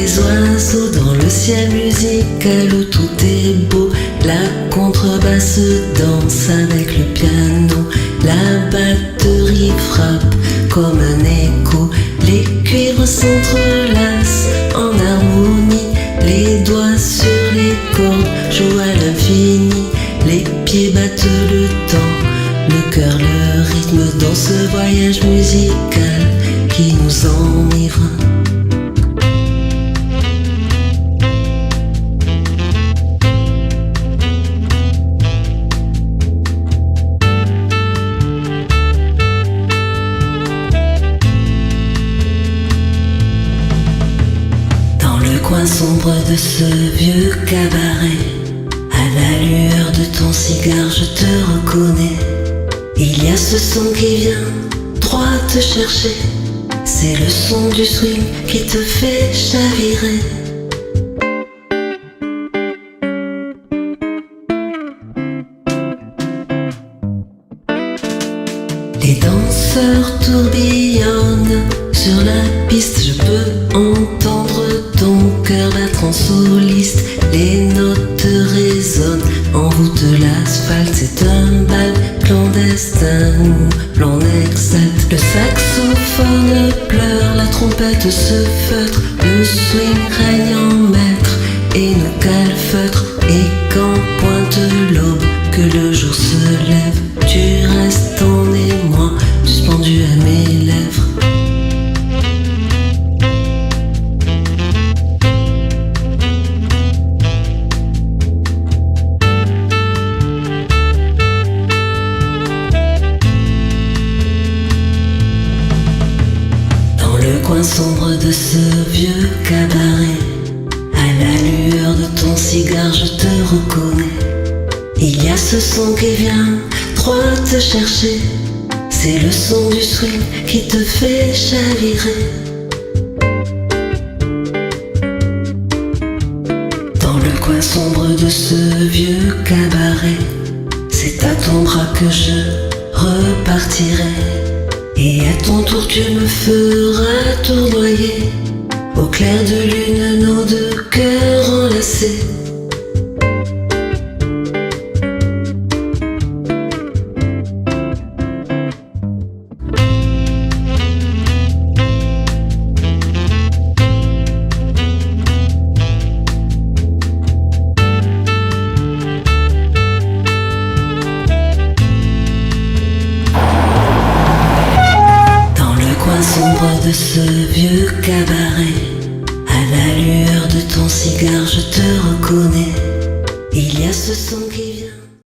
des oiseaux dans le ciel musical où tout est beau. La contrebasse danse avec le piano, la batterie frappe comme un écho. Les cuivres s'entrelacent en harmonie, les doigts sur les cordes jouent à l'infini. Les pieds battent le temps, le cœur le rythme dans ce voyage musical qui nous enivre. Dans le coin sombre de ce vieux cabaret, à la lueur de ton cigare je te reconnais. Il y a ce son qui vient droit te chercher, c'est le son du swing qui te fait chavirer. Les danseurs tourbillonnent sur la piste, je peux entendre ton cœur battre en soliste. Les notes résonnent, envoûtent l'asphalte, c'est un bal clandestin où l'on exalte. Le saxophone pleure, la trompette se feutre, le swing règne en maître et nous calfeutre. Et quand pointe l'aube, que le jour se lève, tu restes en émoi, suspendu à mes lèvres. Dans le coin sombre de ce vieux cabaret, à la lueur de ton cigare je te reconnais. Il y a ce son qui vient droit te chercher, c'est le son du swing qui te fait chavirer. Dans le coin sombre de ce vieux cabaret, c'est à ton bras que je repartirai. Et à ton tour tu me feras tournoyer, au clair de lune nos deux cœurs enlacés. Sombre de ce vieux cabaret, à la lueur de ton cigare je te reconnais. Il y a ce son qui vient